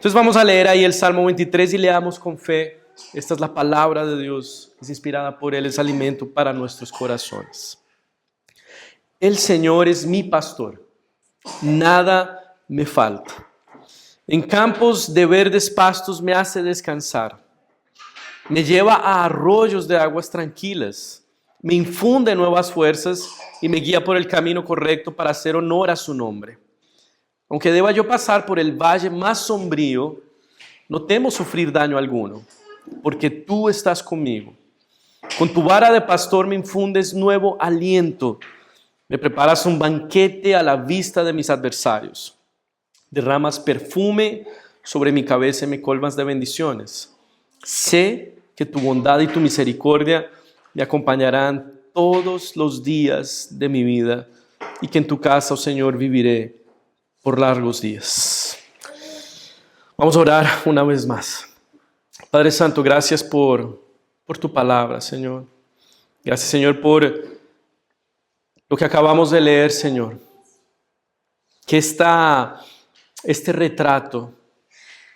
Entonces vamos a leer ahí el Salmo 23 y leamos con fe. Esta es la palabra de Dios, es inspirada por Él, es alimento para nuestros corazones. El Señor es mi pastor, nada me falta. En campos de verdes pastos me hace descansar. Me lleva a arroyos de aguas tranquilas. Me infunde nuevas fuerzas y me guía por el camino correcto para hacer honor a su nombre. Aunque deba yo pasar por el valle más sombrío, no temo sufrir daño alguno, porque tú estás conmigo. Con tu vara de pastor me infundes nuevo aliento. Me preparas un banquete a la vista de mis adversarios. Derramas perfume sobre mi cabeza y me colmas de bendiciones. Sé que tu bondad y tu misericordia me acompañarán todos los días de mi vida y que en tu casa, oh Señor, viviré por largos días. Vamos a orar una vez más. Padre Santo, gracias por tu palabra, Señor. Gracias, Señor, por lo que acabamos de leer, Señor. Que este retrato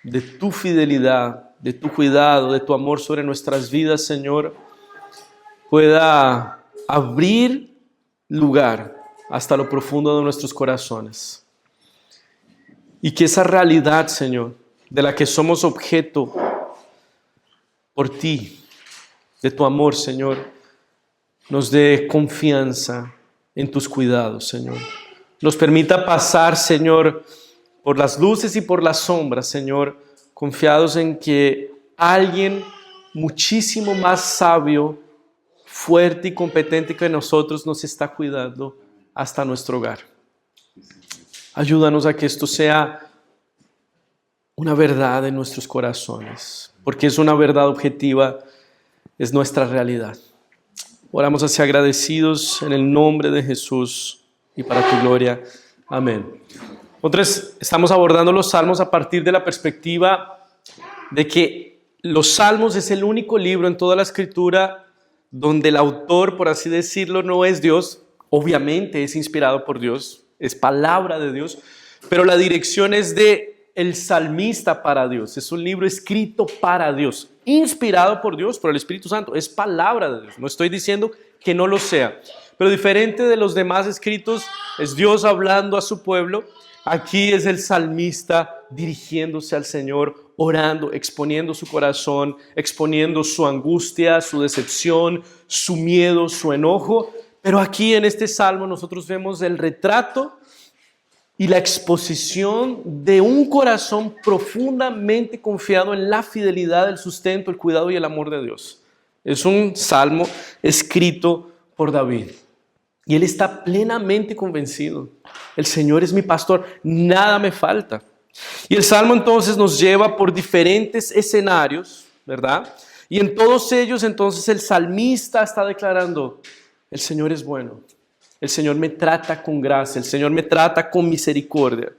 de tu fidelidad, de tu cuidado, de tu amor sobre nuestras vidas, Señor, pueda abrir lugar hasta lo profundo de nuestros corazones. Y que esa realidad, Señor, de la que somos objeto por ti, de tu amor, Señor, nos dé confianza en tus cuidados, Señor. Nos permita pasar, Señor, por las luces y por las sombras, Señor, confiados en que alguien muchísimo más sabio, fuerte y competente que nosotros nos está cuidando hasta nuestro hogar. Ayúdanos a que esto sea una verdad en nuestros corazones, porque es una verdad objetiva, es nuestra realidad. Oramos así agradecidos en el nombre de Jesús y para tu gloria. Amén. Nosotros estamos abordando los salmos a partir de la perspectiva de que los salmos es el único libro en toda la escritura donde el autor, por así decirlo, no es Dios. Obviamente es inspirado por Dios, es palabra de Dios, pero la dirección es de el salmista para Dios. Es un libro escrito para Dios, inspirado por Dios, por el Espíritu Santo. Es palabra de Dios. No estoy diciendo que no lo sea, pero diferente de los demás escritos, es Dios hablando a su pueblo. Aquí es el salmista dirigiéndose al Señor, orando, exponiendo su corazón, exponiendo su angustia, su decepción, su miedo, su enojo. Pero aquí en este salmo nosotros vemos el retrato y la exposición de un corazón profundamente confiado en la fidelidad, el sustento, el cuidado y el amor de Dios. Es un salmo escrito por David. Y él está plenamente convencido. El Señor es mi pastor, nada me falta. Y el salmo entonces nos lleva por diferentes escenarios, ¿verdad? Y en todos ellos entonces el salmista está declarando: el Señor es bueno, el Señor me trata con gracia, el Señor me trata con misericordia.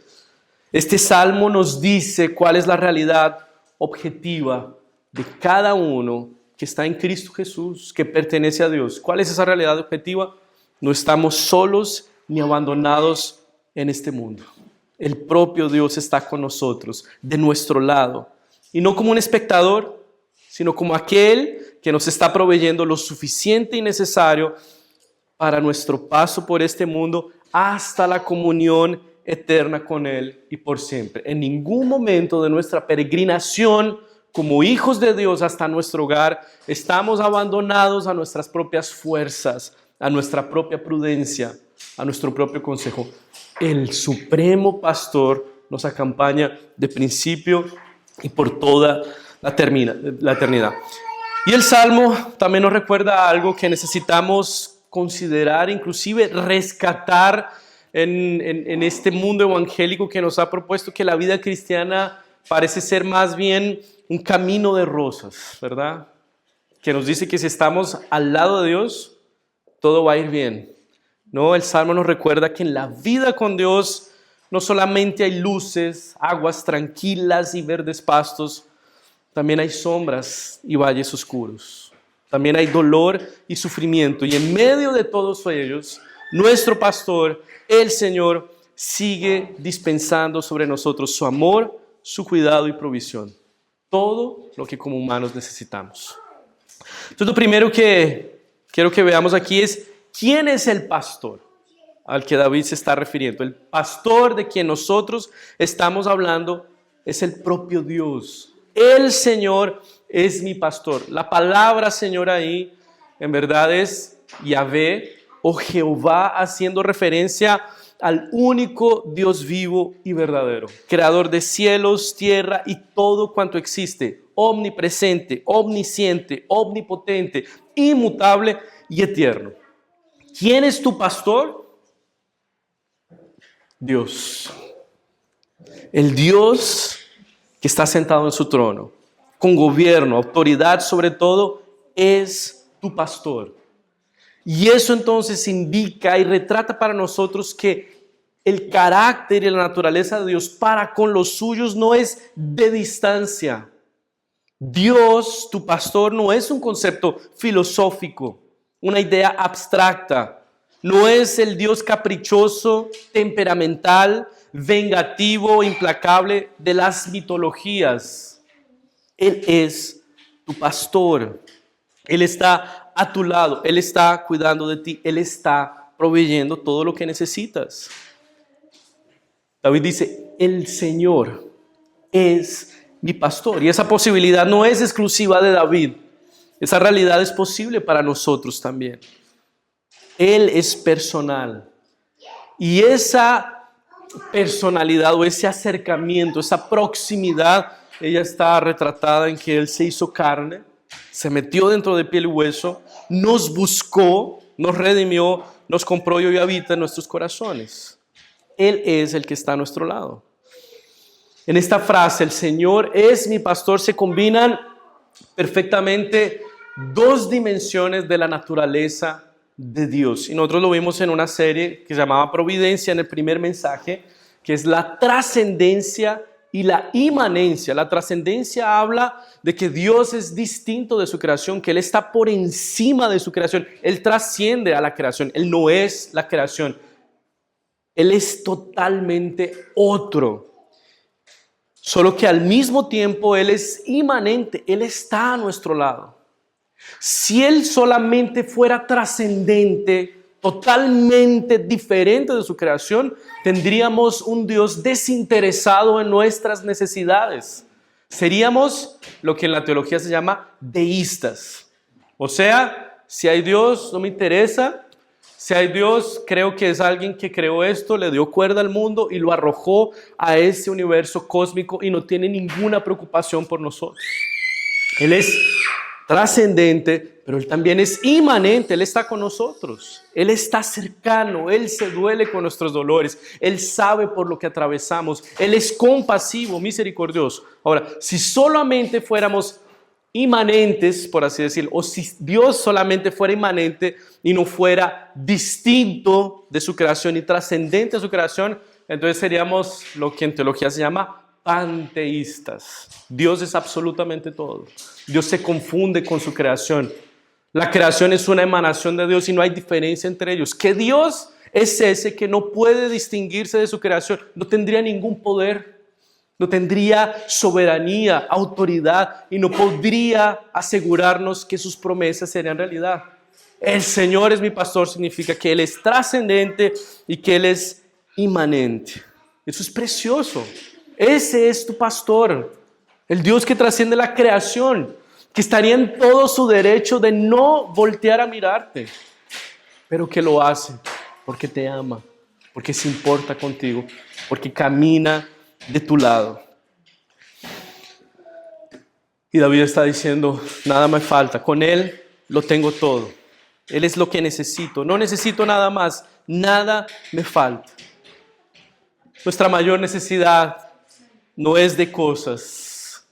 Este salmo nos dice cuál es la realidad objetiva de cada uno que está en Cristo Jesús, que pertenece a Dios. ¿Cuál es esa realidad objetiva? No estamos solos ni abandonados en este mundo. El propio Dios está con nosotros, de nuestro lado. Y no como un espectador, sino como aquel que nos está proveyendo lo suficiente y necesario para nuestro paso por este mundo hasta la comunión eterna con Él y por siempre. En ningún momento de nuestra peregrinación como hijos de Dios hasta nuestro hogar estamos abandonados a nuestras propias fuerzas, a nuestra propia prudencia, a nuestro propio consejo. El supremo pastor nos acompaña de principio y por toda la eternidad. Y el Salmo también nos recuerda algo que necesitamos considerar, inclusive rescatar en este mundo evangélico que nos ha propuesto que la vida cristiana parece ser más bien un camino de rosas, ¿verdad? Que nos dice que si estamos al lado de Dios, todo va a ir bien. No, el Salmo nos recuerda que en la vida con Dios no solamente hay luces, aguas tranquilas y verdes pastos, también hay sombras y valles oscuros. También hay dolor y sufrimiento. Y en medio de todos ellos, nuestro pastor, el Señor, sigue dispensando sobre nosotros su amor, su cuidado y provisión. Todo lo que como humanos necesitamos. Entonces, lo primero que quiero que veamos aquí es quién es el pastor al que David se está refiriendo. El pastor de quien nosotros estamos hablando es el propio Dios. El Señor es mi pastor. La palabra Señor ahí en verdad es Yahvé o Jehová, haciendo referencia al único Dios vivo y verdadero, creador de cielos, tierra y todo cuanto existe, omnipresente, omnisciente, omnipotente, inmutable y eterno. ¿Quién es tu pastor? Dios. El Dios que está sentado en su trono, con gobierno, autoridad sobre todo, es tu pastor. Y eso entonces indica y retrata para nosotros que el carácter y la naturaleza de Dios para con los suyos no es de distancia. Dios, tu pastor, no es un concepto filosófico, una idea abstracta. No es el Dios caprichoso, temperamental, vengativo, implacable de las mitologías. Él es tu pastor. Él está a tu lado, Él está cuidando de ti, Él está proveyendo todo lo que necesitas. David dice, el Señor es mi pastor. Y esa posibilidad no es exclusiva de David. Esa realidad es posible para nosotros también. Él es personal. Y esa personalidad o ese acercamiento, esa proximidad, ella está retratada en que Él se hizo carne, se metió dentro de piel y hueso, nos buscó, nos redimió, nos compró y hoy habita en nuestros corazones. Él es el que está a nuestro lado. En esta frase, el Señor es mi pastor, se combinan perfectamente dos dimensiones de la naturaleza de Dios. Y nosotros lo vimos en una serie que se llamaba Providencia en el primer mensaje, que es la trascendencia y la inmanencia. La trascendencia habla de que Dios es distinto de su creación, que Él está por encima de su creación. Él trasciende a la creación. Él no es la creación. Él es totalmente otro. Solo que al mismo tiempo Él es inmanente. Él está a nuestro lado. Si Él solamente fuera trascendente, totalmente diferente de su creación, tendríamos un Dios desinteresado en nuestras necesidades. Seríamos lo que en la teología se llama deístas. O sea, si hay Dios, no me interesa. Si hay Dios, creo que es alguien que creó esto, le dio cuerda al mundo y lo arrojó a ese universo cósmico y no tiene ninguna preocupación por nosotros. Él es trascendente, pero Él también es inmanente. Él está con nosotros. Él está cercano. Él se duele con nuestros dolores. Él sabe por lo que atravesamos. Él es compasivo, misericordioso. Ahora, si solamente fuéramos inmanentes, por así decirlo, o si Dios solamente fuera inmanente y no fuera distinto de su creación y trascendente de su creación, entonces seríamos lo que en teología se llama panteístas. Dios es absolutamente todo. Dios se confunde con su creación. La creación es una emanación de Dios y no hay diferencia entre ellos. ¿Qué Dios es ese que no puede distinguirse de su creación? No tendría ningún poder. No tendría soberanía, autoridad y no podría asegurarnos que sus promesas serían realidad. El Señor es mi pastor significa que Él es trascendente y que Él es inmanente. Eso es precioso. Ese es tu pastor, el Dios que trasciende la creación, que estaría en todo su derecho de no voltear a mirarte, pero que lo hace porque te ama, porque se importa contigo, porque camina de tu lado. Y David está diciendo, nada me falta, con Él lo tengo todo. Él es lo que necesito, no necesito nada más, nada me falta. Nuestra mayor necesidad no es de cosas,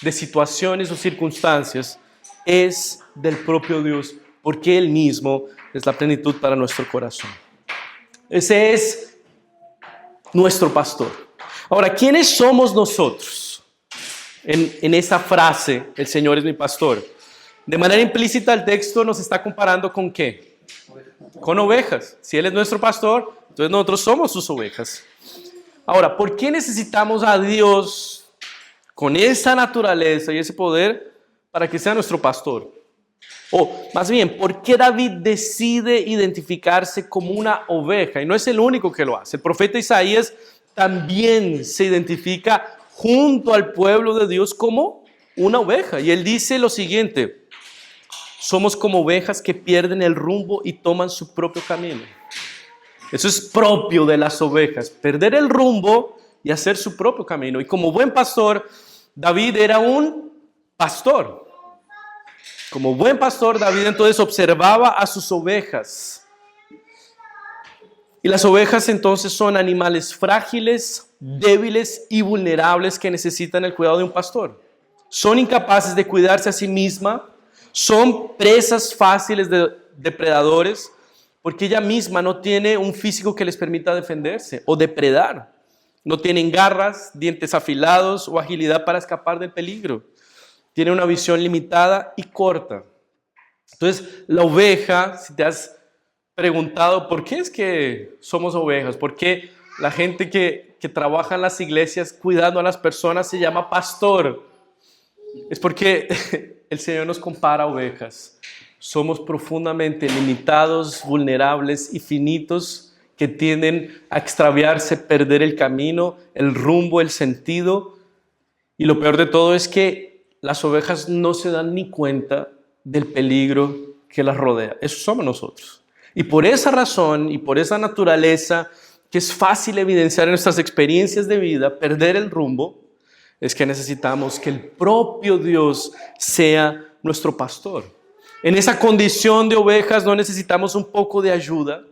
de situaciones o circunstancias, es del propio Dios, porque Él mismo es la plenitud para nuestro corazón. Ese es nuestro pastor. Ahora, ¿quiénes somos nosotros? En esa frase, el Señor es mi pastor. De manera implícita el texto nos está comparando ¿con qué? Con ovejas. Si Él es nuestro pastor, entonces nosotros somos sus ovejas. Ahora, ¿por qué necesitamos a Dios con esa naturaleza y ese poder para que sea nuestro pastor. O más bien, ¿por qué David decide identificarse como una oveja? Y no es el único que lo hace. El profeta Isaías también se identifica junto al pueblo de Dios como una oveja. Y él dice lo siguiente: somos como ovejas que pierden el rumbo y toman su propio camino. Eso es propio de las ovejas, perder el rumbo y hacer su propio camino. Y como buen pastor, David era un pastor. Como buen pastor, David entonces observaba a sus ovejas. Y las ovejas entonces son animales frágiles, débiles y vulnerables que necesitan el cuidado de un pastor. Son incapaces de cuidarse a sí mismas, son presas fáciles de depredadores, porque ella misma no tiene un físico que les permita defenderse o depredar. No tienen garras, dientes afilados o agilidad para escapar del peligro. Tiene una visión limitada y corta. Entonces, la oveja, si te has preguntado por qué es que somos ovejas, por qué la gente que trabaja en las iglesias cuidando a las personas se llama pastor, es porque el Señor nos compara a ovejas. Somos profundamente limitados, vulnerables y finitos que tienden a extraviarse, perder el camino, el rumbo, el sentido. Y lo peor de todo es que las ovejas no se dan ni cuenta del peligro que las rodea. Eso somos nosotros. Y por esa razón y por esa naturaleza que es fácil evidenciar en nuestras experiencias de vida, perder el rumbo, es que necesitamos que el propio Dios sea nuestro pastor. En esa condición de ovejas no necesitamos un poco de ayuda,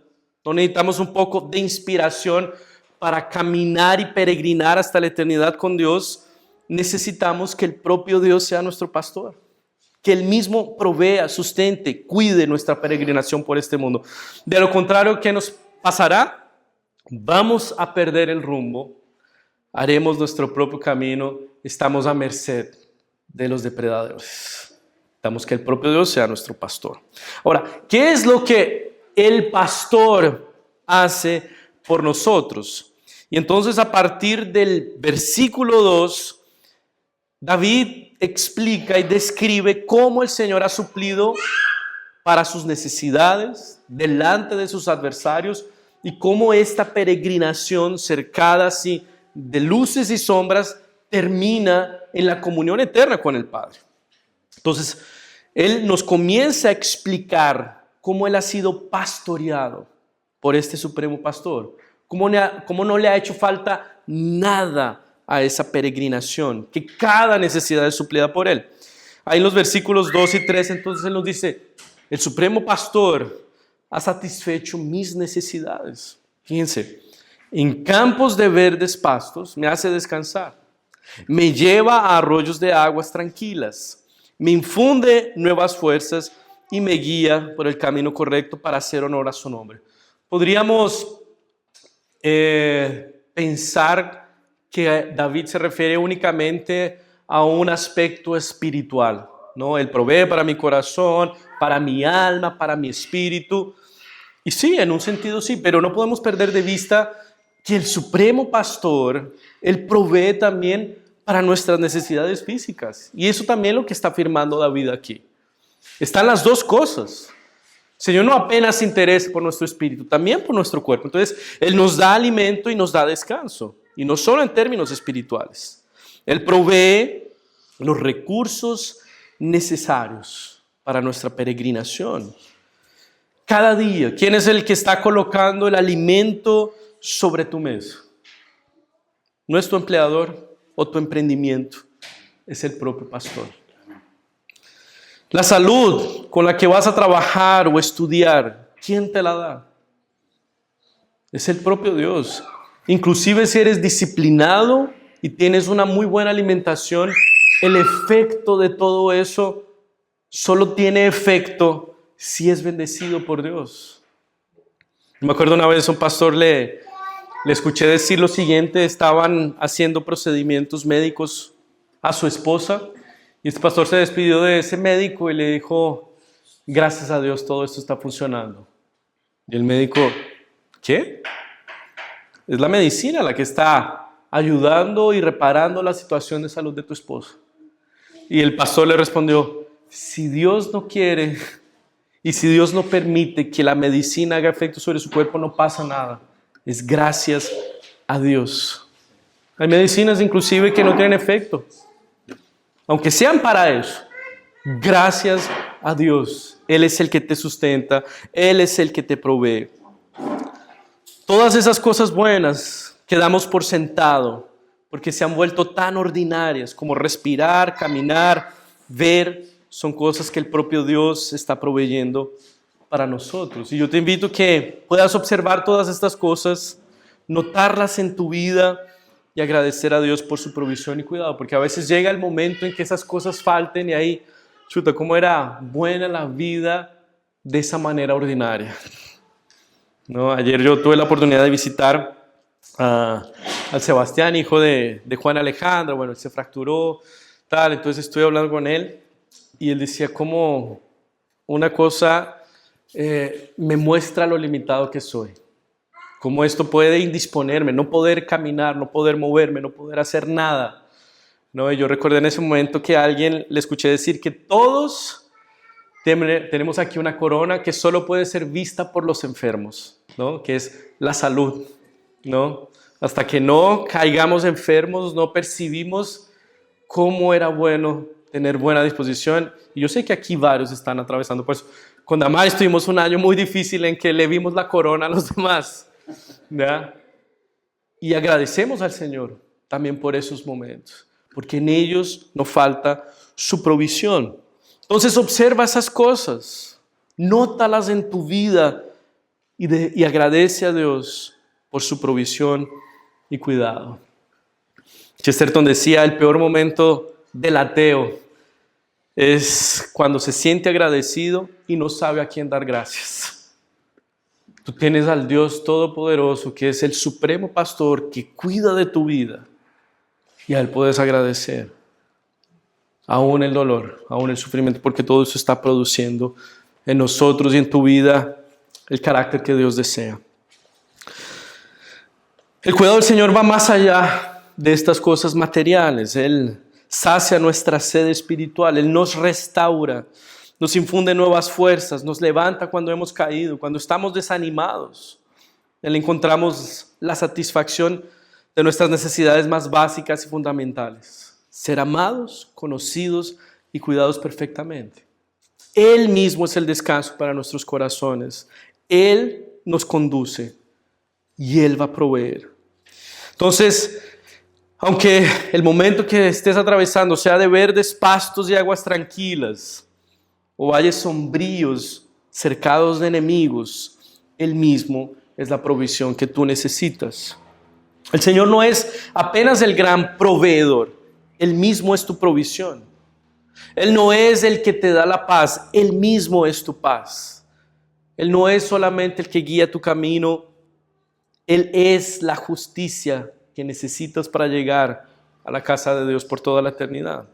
no necesitamos un poco de inspiración para caminar y peregrinar hasta la eternidad con Dios. Necesitamos que el propio Dios sea nuestro pastor, que Él mismo provea, sustente, cuide nuestra peregrinación por este mundo. De lo contrario, ¿qué nos pasará? Vamos a perder el rumbo, haremos nuestro propio camino, estamos a merced de los depredadores. Necesitamos que el propio Dios sea nuestro pastor. Ahora, ¿qué es lo que el pastor hace por nosotros? Y entonces a partir del versículo 2, David explica y describe cómo el Señor ha suplido para sus necesidades delante de sus adversarios y cómo esta peregrinación cercada así de luces y sombras termina en la comunión eterna con el Padre. Entonces, Él nos comienza a explicar cómo Él ha sido pastoreado por este supremo pastor, cómo no le ha hecho falta nada a esa peregrinación, que cada necesidad es suplida por Él. Ahí en los versículos 2 y 3, entonces Él nos dice: el supremo pastor ha satisfecho mis necesidades. Fíjense, en campos de verdes pastos me hace descansar, me lleva a arroyos de aguas tranquilas, me infunde nuevas fuerzas y me guía por el camino correcto para hacer honor a su nombre. Podríamos pensar que David se refiere únicamente a un aspecto espiritual, ¿no? Él provee para mi corazón, para mi alma, para mi espíritu. Y sí, en un sentido sí, pero no podemos perder de vista que el supremo pastor, Él provee también para nuestras necesidades físicas. Y eso también es lo que está afirmando David aquí. Están las dos cosas. El Señor no apenas se interesa por nuestro espíritu, también por nuestro cuerpo. Entonces, Él nos da alimento y nos da descanso. Y no solo en términos espirituales. Él provee los recursos necesarios para nuestra peregrinación. Cada día, ¿quién es el que está colocando el alimento sobre tu mesa? No es tu empleador o tu emprendimiento, es el propio pastor. La salud con la que vas a trabajar o estudiar, ¿quién te la da? Es el propio Dios. Inclusive si eres disciplinado y tienes una muy buena alimentación, el efecto de todo eso solo tiene efecto si es bendecido por Dios. Me acuerdo una vez un pastor le escuché decir lo siguiente: estaban haciendo procedimientos médicos a su esposa y este pastor se despidió de ese médico y le dijo: gracias a Dios todo esto está funcionando. Y el médico: ¿qué? Es la medicina la que está ayudando y reparando la situación de salud de tu esposa. Y el pastor le respondió, si Dios no quiere y si Dios no permite que la medicina haga efecto sobre su cuerpo, no pasa nada. Es gracias a Dios. Hay medicinas inclusive que no tienen efecto, aunque sean para eso. Gracias a Dios. Él es el que te sustenta, Él es el que te provee. Todas esas cosas buenas que damos por sentado, porque se han vuelto tan ordinarias como respirar, caminar, ver, son cosas que el propio Dios está proveyendo para nosotros. Y yo te invito a que puedas observar todas estas cosas, notarlas en tu vida y agradecer a Dios por su provisión y cuidado, porque a veces llega el momento en que esas cosas falten y ahí, chuta, cómo era buena la vida de esa manera ordinaria. ¿No? Ayer yo tuve la oportunidad de visitar al Sebastián, hijo de Juan Alejandro. Bueno, él se fracturó, tal, entonces estuve hablando con él y él decía como una cosa me muestra lo limitado que soy. Cómo esto puede indisponerme, no poder caminar, no poder moverme, no poder hacer nada. ¿No? Y yo recordé en ese momento que a alguien le escuché decir que todos tenemos aquí una corona que solo puede ser vista por los enfermos, ¿no? Que es la salud, ¿no? Hasta que no caigamos enfermos, no percibimos cómo era bueno tener buena disposición. Y yo sé que aquí varios están atravesando por eso. Con Damaris tuvimos un año muy difícil en que le vimos la corona a los demás, ¿ya? Y agradecemos al Señor también por esos momentos, porque en ellos no falta su provisión. Entonces observa esas cosas, nótalas en tu vida y agradece a Dios por su provisión y cuidado. Chesterton decía, el peor momento del ateo es cuando se siente agradecido y no sabe a quién dar gracias. Tú tienes al Dios Todopoderoso, que es el supremo pastor, que cuida de tu vida, y a Él puedes agradecer. Aún el dolor, aún el sufrimiento, porque todo eso está produciendo en nosotros y en tu vida el carácter que Dios desea. El cuidado del Señor va más allá de estas cosas materiales. Él sacia nuestra sed espiritual, Él nos restaura, nos infunde nuevas fuerzas, nos levanta cuando hemos caído, cuando estamos desanimados. En Él encontramos la satisfacción de nuestras necesidades más básicas y fundamentales. Ser amados, conocidos y cuidados perfectamente. Él mismo es el descanso para nuestros corazones. Él nos conduce y Él va a proveer. Entonces, aunque el momento que estés atravesando sea de verdes pastos y aguas tranquilas, o valles sombríos, cercados de enemigos, Él mismo es la provisión que tú necesitas. El Señor no es apenas el gran proveedor, Él mismo es tu provisión. Él no es el que te da la paz, Él mismo es tu paz. Él no es solamente el que guía tu camino, Él es la justicia que necesitas para llegar a la casa de Dios por toda la eternidad.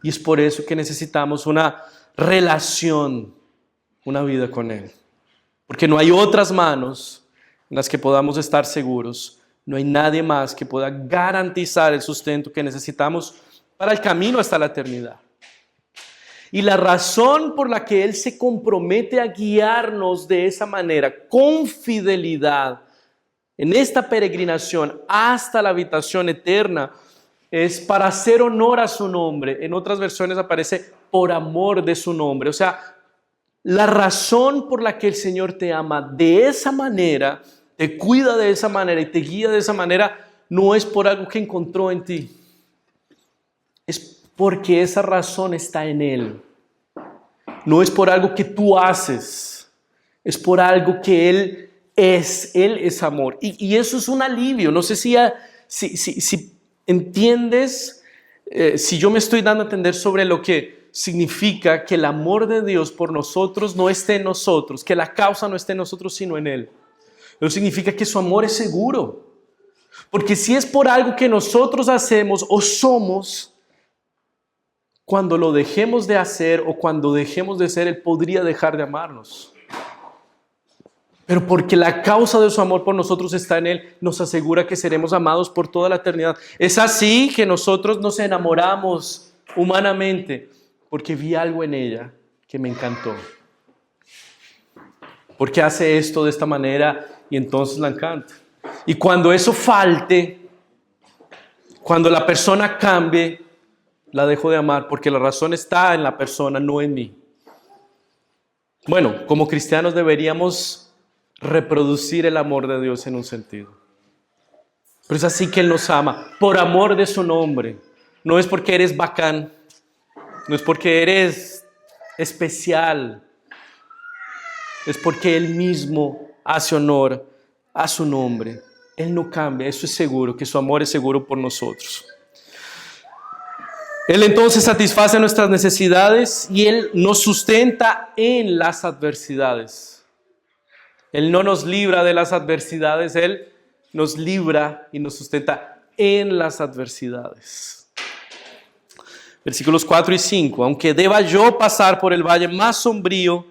Y es por eso que necesitamos una relación, una vida con Él. Porque no hay otras manos en las que podamos estar seguros. No hay nadie más que pueda garantizar el sustento que necesitamos para el camino hasta la eternidad. Y la razón por la que Él se compromete a guiarnos de esa manera, con fidelidad, en esta peregrinación hasta la habitación eterna, es para hacer honor a su nombre. En otras versiones aparece por amor de su nombre. O sea, la razón por la que el Señor te ama de esa manera, te cuida de esa manera y te guía de esa manera, no es por algo que encontró en ti. Es porque esa razón está en Él. No es por algo que tú haces, es por algo que Él es amor. Y eso es un alivio. No sé si entiendes, si yo me estoy dando a entender sobre lo que significa que el amor de Dios por nosotros no esté en nosotros, que la causa no esté en nosotros sino en Él. Eso significa que su amor es seguro. Porque si es por algo que nosotros hacemos o somos, cuando lo dejemos de hacer o cuando dejemos de ser, Él podría dejar de amarnos. Pero porque la causa de su amor por nosotros está en Él, nos asegura que seremos amados por toda la eternidad. Es así que nosotros nos enamoramos humanamente, porque vi algo en ella que me encantó. Porque hace esto de esta manera y entonces la encanta. Y cuando eso falte, cuando la persona cambie, la dejo de amar, porque la razón está en la persona, no en mí. Bueno, como cristianos deberíamos reproducir el amor de Dios en un sentido. Pero es así que Él nos ama, por amor de su nombre. No es porque eres bacán, no es porque eres especial, es porque Él mismo hace honor a su nombre. Él no cambia, eso es seguro, que su amor es seguro por nosotros. Él entonces satisface nuestras necesidades y Él nos sustenta en las adversidades. Él no nos libra de las adversidades, Él nos libra y nos sustenta en las adversidades. Versículos 4 y 5. Aunque deba yo pasar por el valle más sombrío,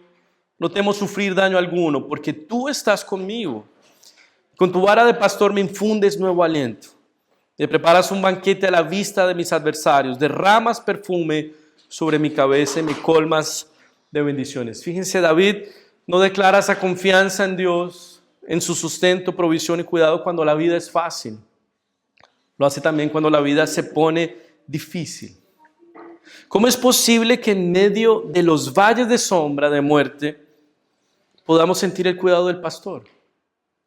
no temo sufrir daño alguno, porque tú estás conmigo. Con tu vara de pastor me infundes nuevo aliento. Me preparas un banquete a la vista de mis adversarios. Derramas perfume sobre mi cabeza y me colmas de bendiciones. Fíjense, David no declara esa confianza en Dios, en su sustento, provisión y cuidado cuando la vida es fácil. Lo hace también cuando la vida se pone difícil. ¿Cómo es posible que en medio de los valles de sombra de muerte podamos sentir el cuidado del pastor?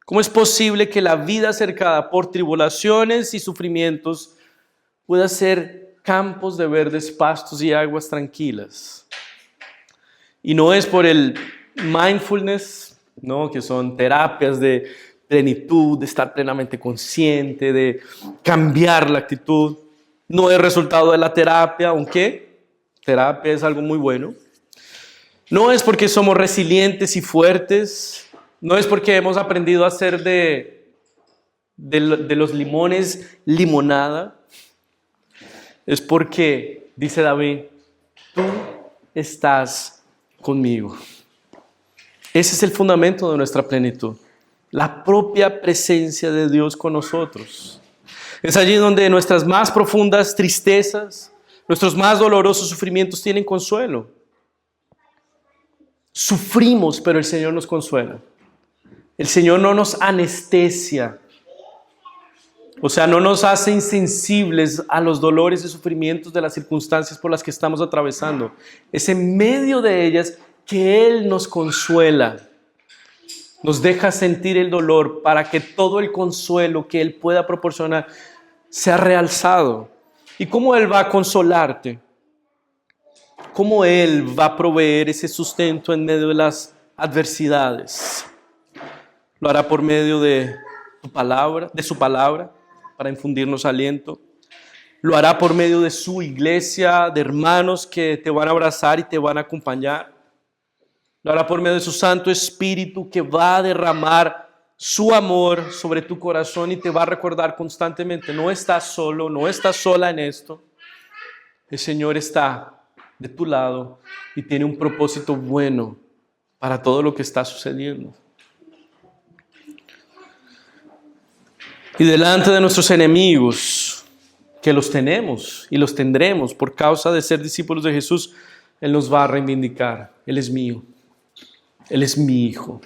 ¿Cómo es posible que la vida cercada por tribulaciones y sufrimientos pueda ser campos de verdes pastos y aguas tranquilas? Y no es por el mindfulness, ¿no? Que son terapias de plenitud, de estar plenamente consciente, de cambiar la actitud. No es resultado de la terapia, aunque terapia es algo muy bueno. No es porque somos resilientes y fuertes. No es porque hemos aprendido a hacer de los limones limonada. Es porque, dice David, tú estás conmigo. Ese es el fundamento de nuestra plenitud. La propia presencia de Dios con nosotros. Es allí donde nuestras más profundas tristezas, nuestros más dolorosos sufrimientos tienen consuelo. Sufrimos, pero el Señor nos consuela. El Señor no nos anestesia, o sea, no nos hace insensibles a los dolores y sufrimientos de las circunstancias por las que estamos atravesando. Es en medio de ellas que Él nos consuela, nos deja sentir el dolor para que todo el consuelo que Él pueda proporcionar sea realzado. ¿Y cómo Él va a consolarte? ¿Cómo Él va a proveer ese sustento en medio de las adversidades? Lo hará por medio de su palabra, para infundirnos aliento. Lo hará por medio de su iglesia, de hermanos que te van a abrazar y te van a acompañar. Lo hará por medio de su Santo Espíritu que va a derramar su amor sobre tu corazón y te va a recordar constantemente, no estás solo, no estás sola en esto. El Señor está de tu lado y tiene un propósito bueno para todo lo que está sucediendo. Y delante de nuestros enemigos, que los tenemos y los tendremos por causa de ser discípulos de Jesús, Él nos va a reivindicar. Él es mío, Él es mi hijo,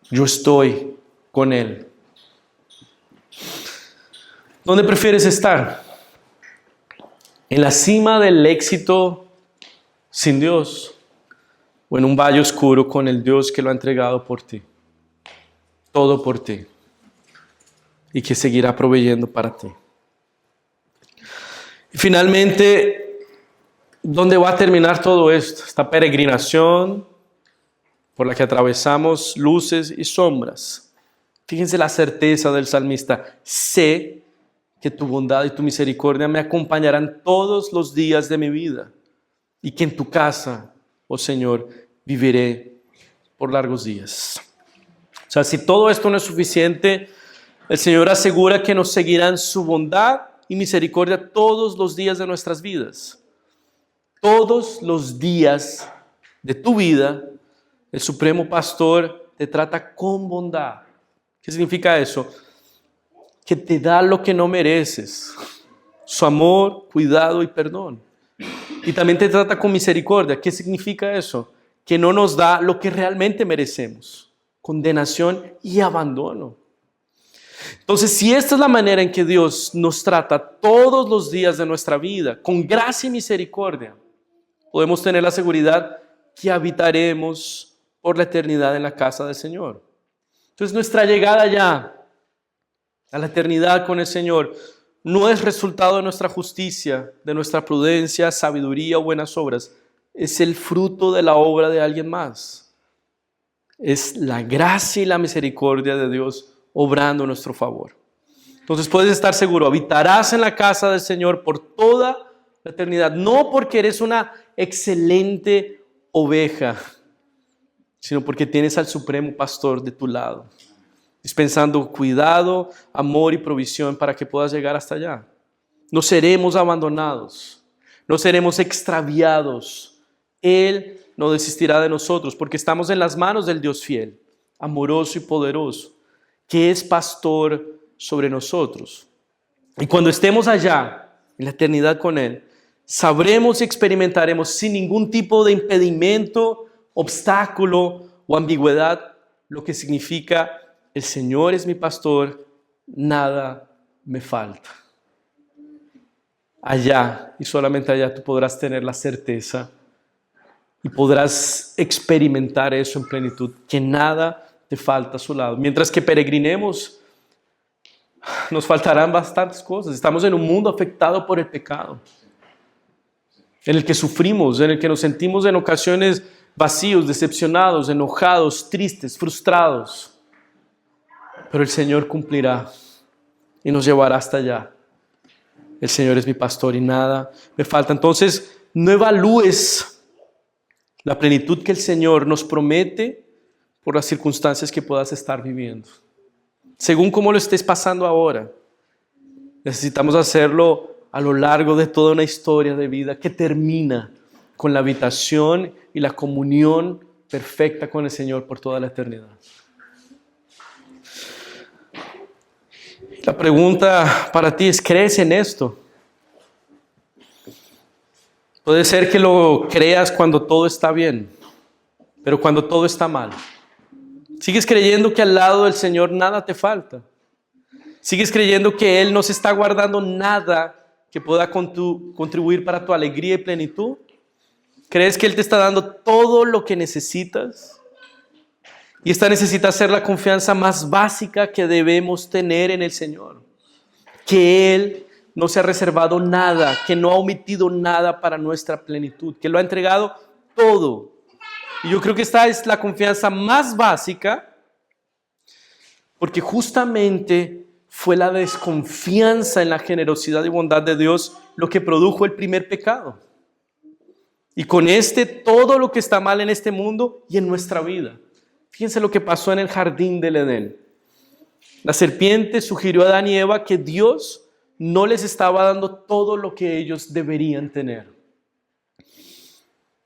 yo estoy con Él. ¿Dónde prefieres estar? ¿En la cima del éxito sin Dios o en un valle oscuro con el Dios que lo ha entregado por ti? Todo por ti. Y que seguirá proveyendo para ti. Y finalmente, ¿dónde va a terminar todo esto? Esta peregrinación por la que atravesamos luces y sombras. Fíjense la certeza del salmista. Sé que tu bondad y tu misericordia me acompañarán todos los días de mi vida y que en tu casa, oh Señor, viviré por largos días. O sea, si todo esto no es suficiente, el Señor asegura que nos seguirán su bondad y misericordia todos los días de nuestras vidas. Todos los días de tu vida, el Supremo Pastor te trata con bondad. ¿Qué significa eso? Que te da lo que no mereces. Su amor, cuidado y perdón. Y también te trata con misericordia. ¿Qué significa eso? Que no nos da lo que realmente merecemos. Condenación y abandono. Entonces, si esta es la manera en que Dios nos trata todos los días de nuestra vida, con gracia y misericordia, podemos tener la seguridad que habitaremos por la eternidad en la casa del Señor. Entonces, nuestra llegada ya a la eternidad con el Señor no es resultado de nuestra justicia, de nuestra prudencia, sabiduría o buenas obras. Es el fruto de la obra de alguien más. Es la gracia y la misericordia de Dios obrando a nuestro favor. Entonces puedes estar seguro, habitarás en la casa del Señor por toda la eternidad. No porque eres una excelente oveja, sino porque tienes al Supremo Pastor de tu lado, dispensando cuidado, amor y provisión para que puedas llegar hasta allá. No seremos abandonados, no seremos extraviados. Él no desistirá de nosotros porque estamos en las manos del Dios fiel, amoroso y poderoso, que es pastor sobre nosotros. Y cuando estemos allá, en la eternidad con Él, sabremos y experimentaremos sin ningún tipo de impedimento, obstáculo o ambigüedad lo que significa: el Señor es mi pastor, nada me falta. Allá, y solamente allá, tú podrás tener la certeza y podrás experimentar eso en plenitud, que nada te falta a su lado. Mientras que peregrinemos, nos faltarán bastantes cosas. Estamos en un mundo afectado por el pecado, en el que sufrimos, en el que nos sentimos en ocasiones vacíos, decepcionados, enojados, tristes, frustrados. Pero el Señor cumplirá y nos llevará hasta allá. El Señor es mi pastor y nada me falta. Entonces, no evalúes la plenitud que el Señor nos promete por las circunstancias que puedas estar viviendo. Según cómo lo estés pasando ahora, necesitamos hacerlo a lo largo de toda una historia de vida que termina con la habitación y la comunión perfecta con el Señor por toda la eternidad. La pregunta para ti es: ¿crees en esto? Puede ser que lo creas cuando todo está bien, pero cuando todo está mal. ¿Sigues creyendo que al lado del Señor nada te falta? ¿Sigues creyendo que Él no se está guardando nada que pueda contribuir para tu alegría y plenitud? ¿Crees que Él te está dando todo lo que necesitas? Y esta necesita ser la confianza más básica que debemos tener en el Señor. Que Él no se ha reservado nada, que no ha omitido nada para nuestra plenitud, que lo ha entregado todo. Y yo creo que esta es la confianza más básica, porque justamente fue la desconfianza en la generosidad y bondad de Dios lo que produjo el primer pecado. Y con todo lo que está mal en este mundo y en nuestra vida. Fíjense lo que pasó en el jardín del Edén. La serpiente sugirió a Adán y Eva que Dios no les estaba dando todo lo que ellos deberían tener.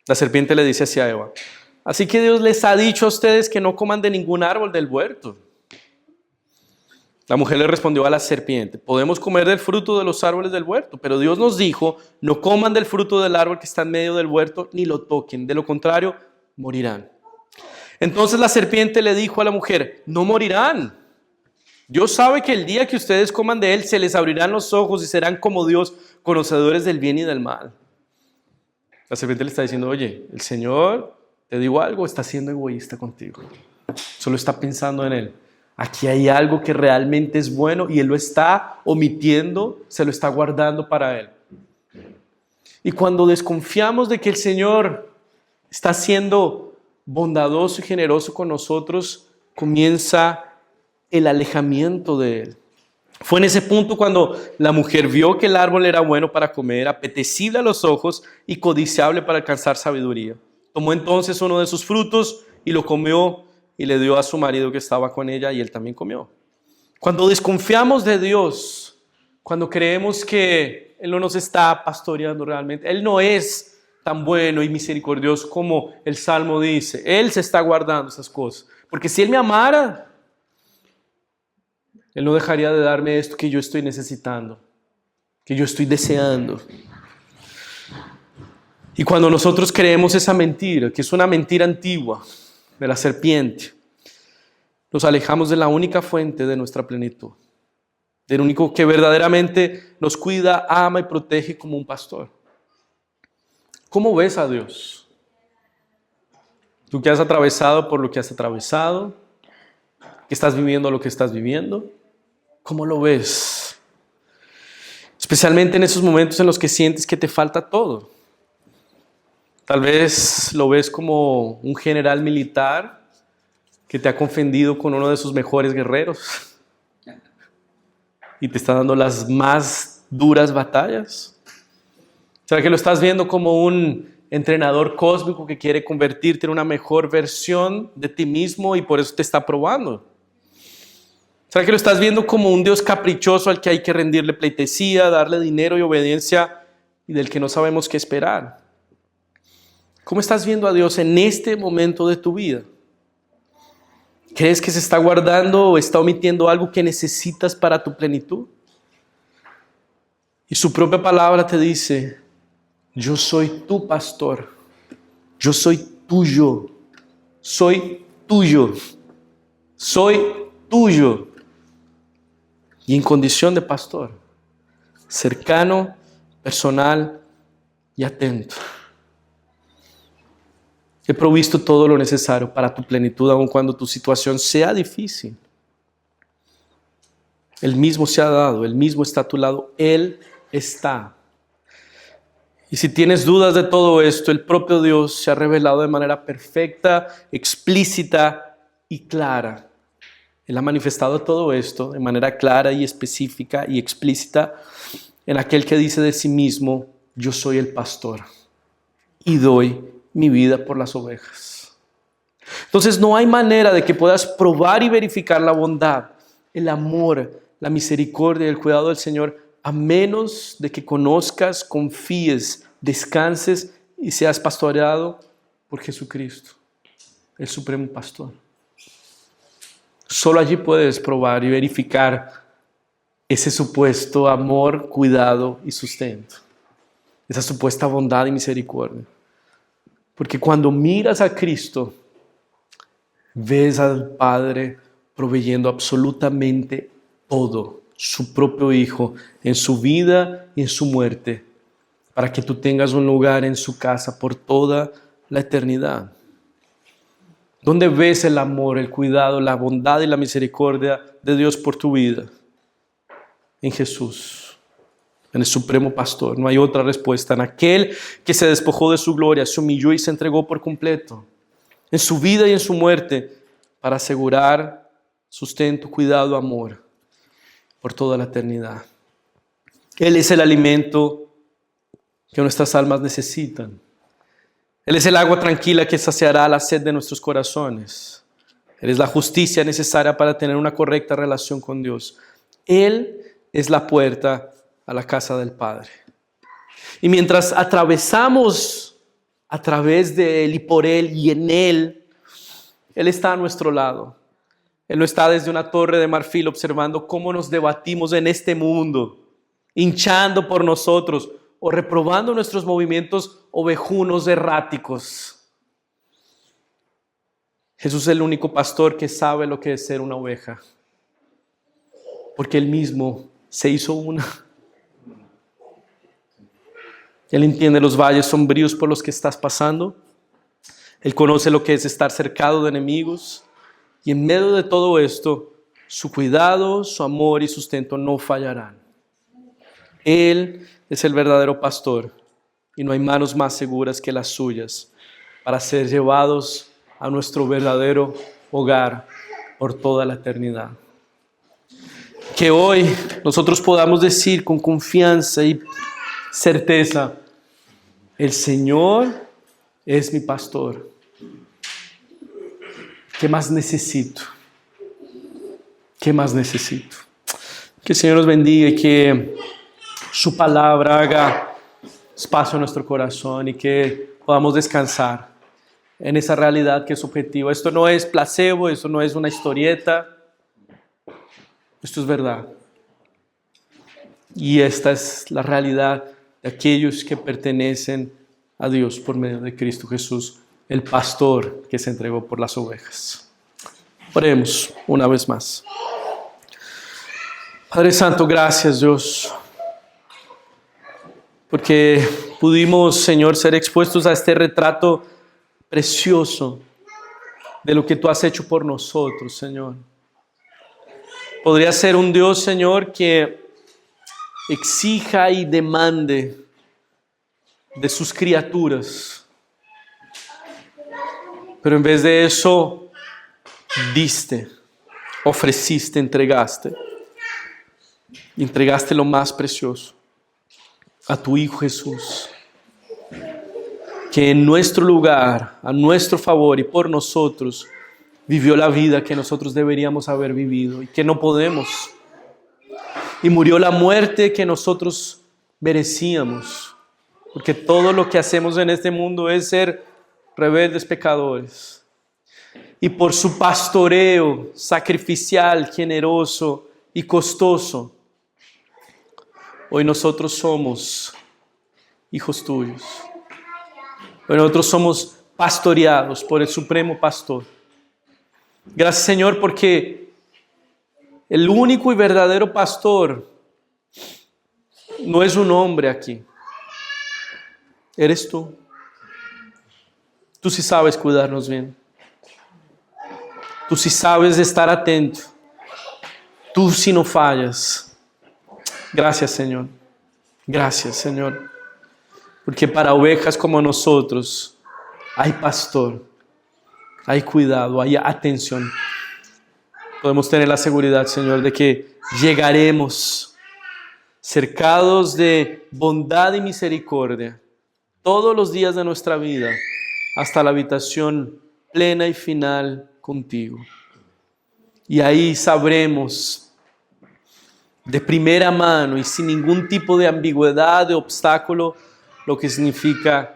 La serpiente le dice hacia Eva: así que Dios les ha dicho a ustedes que no coman de ningún árbol del huerto. La mujer le respondió a la serpiente: podemos comer del fruto de los árboles del huerto, pero Dios nos dijo: no coman del fruto del árbol que está en medio del huerto, ni lo toquen, de lo contrario, morirán. Entonces la serpiente le dijo a la mujer: no morirán. Dios sabe que el día que ustedes coman de él, se les abrirán los ojos y serán como Dios, conocedores del bien y del mal. La serpiente le está diciendo: oye, el Señor, te digo algo, está siendo egoísta contigo. Solo está pensando en él. Aquí hay algo que realmente es bueno y él lo está omitiendo, se lo está guardando para él. Y cuando desconfiamos de que el Señor está siendo bondadoso y generoso con nosotros, comienza el alejamiento de él. Fue en ese punto cuando la mujer vio que el árbol era bueno para comer, apetecible a los ojos y codiciable para alcanzar sabiduría. Tomó entonces uno de sus frutos y lo comió y le dio a su marido que estaba con ella y él también comió. Cuando desconfiamos de Dios, cuando creemos que Él no nos está pastoreando realmente, Él no es tan bueno y misericordioso como el Salmo dice, Él se está guardando esas cosas. Porque si Él me amara, Él no dejaría de darme esto que yo estoy necesitando, que yo estoy deseando. Y cuando nosotros creemos esa mentira, que es una mentira antigua de la serpiente, nos alejamos de la única fuente de nuestra plenitud, del único que verdaderamente nos cuida, ama y protege como un pastor. ¿Cómo ves a Dios? Tú que has atravesado por lo que has atravesado, que estás viviendo lo que estás viviendo, ¿cómo lo ves? Especialmente en esos momentos en los que sientes que te falta todo. Tal vez lo ves como un general militar que te ha confundido con uno de sus mejores guerreros y te está dando las más duras batallas. ¿Será que lo estás viendo como un entrenador cósmico que quiere convertirte en una mejor versión de ti mismo y por eso te está probando? ¿Será que lo estás viendo como un Dios caprichoso al que hay que rendirle pleitesía, darle dinero y obediencia y del que no sabemos qué esperar? ¿Cómo estás viendo a Dios en este momento de tu vida? ¿Crees que se está guardando o está omitiendo algo que necesitas para tu plenitud? Y su propia palabra te dice: yo soy tu pastor, yo soy tuyo, soy tuyo, soy tuyo. Y en condición de pastor, cercano, personal y atento. He provisto todo lo necesario para tu plenitud, aun cuando tu situación sea difícil. Él mismo se ha dado, Él mismo está a tu lado, Él está. Y si tienes dudas de todo esto, el propio Dios se ha revelado de manera perfecta, explícita y clara. Él ha manifestado todo esto de manera clara y específica y explícita en aquel que dice de sí mismo: yo soy el pastor y doy mi vida por las ovejas. Entonces no hay manera de que puedas probar y verificar la bondad, el amor, la misericordia y el cuidado del Señor a menos de que conozcas, confíes, descanses y seas pastoreado por Jesucristo, el supremo pastor. Solo allí puedes probar y verificar ese supuesto amor, cuidado y sustento, esa supuesta bondad y misericordia. Porque cuando miras a Cristo, ves al Padre proveyendo absolutamente todo, su propio Hijo, en su vida y en su muerte, para que tú tengas un lugar en su casa por toda la eternidad. ¿Dónde ves el amor, el cuidado, la bondad y la misericordia de Dios por tu vida? En Jesús, en el supremo pastor. No hay otra respuesta. En aquel que se despojó de su gloria, se humilló y se entregó por completo, en su vida y en su muerte, para asegurar sustento, cuidado, amor por toda la eternidad. Él es el alimento que nuestras almas necesitan. Él es el agua tranquila que saciará la sed de nuestros corazones. Él es la justicia necesaria para tener una correcta relación con Dios. Él es la puerta a la casa del Padre. Y mientras atravesamos a través de Él y por Él y en Él, Él está a nuestro lado. Él no está desde una torre de marfil observando cómo nos debatimos en este mundo, hinchando por nosotros o reprobando nuestros movimientos ovejunos erráticos. Jesús es el único pastor que sabe lo que es ser una oveja, porque Él mismo se hizo una. Él entiende los valles sombríos por los que estás pasando. Él conoce lo que es estar cercado de enemigos. Y en medio de todo esto, su cuidado, su amor y sustento no fallarán. Él es el verdadero pastor y no hay manos más seguras que las suyas para ser llevados a nuestro verdadero hogar por toda la eternidad. Que hoy nosotros podamos decir con confianza y certeza: el Señor es mi pastor. ¿Qué más necesito? ¿Qué más necesito? Que el Señor nos bendiga y que su palabra haga espacio en nuestro corazón y que podamos descansar en esa realidad que es objetiva. Esto no es placebo, esto no es una historieta, esto es verdad. Y esta es la realidad de aquellos que pertenecen a Dios por medio de Cristo Jesús, el pastor que se entregó por las ovejas. Oremos una vez más. Padre Santo, gracias Dios, porque pudimos, Señor, ser expuestos a este retrato precioso de lo que tú has hecho por nosotros, Señor. Podría ser un Dios, Señor, que exija y demande de sus criaturas, pero en vez de eso, diste, ofreciste, entregaste lo más precioso, a tu Hijo Jesús, que en nuestro lugar, a nuestro favor y por nosotros, vivió la vida que nosotros deberíamos haber vivido y que no podemos. Y murió la muerte que nosotros merecíamos, porque todo lo que hacemos en este mundo es ser rebeldes pecadores. Y por su pastoreo sacrificial, generoso y costoso, hoy nosotros somos hijos tuyos. Hoy nosotros somos pastoreados por el Supremo Pastor. Gracias, Señor, porque el único y verdadero pastor no es un hombre aquí. Eres tú. Tú sí sabes cuidarnos bien. Tú sí sabes estar atento. Tú sí no fallas. Gracias, Señor. Gracias, Señor. Porque para ovejas como nosotros hay pastor, hay cuidado, hay atención. Podemos tener la seguridad, Señor, de que llegaremos cercados de bondad y misericordia todos los días de nuestra vida hasta la habitación plena y final contigo. Y ahí sabremos de primera mano y sin ningún tipo de ambigüedad, de obstáculo, lo que significa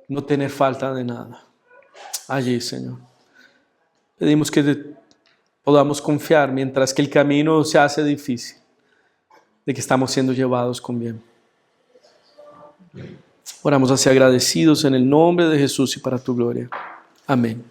no tener falta de nada. Allí, Señor, pedimos que podamos confiar mientras que el camino se hace difícil, de que estamos siendo llevados con bien. Oramos así agradecidos en el nombre de Jesús y para tu gloria. Amén.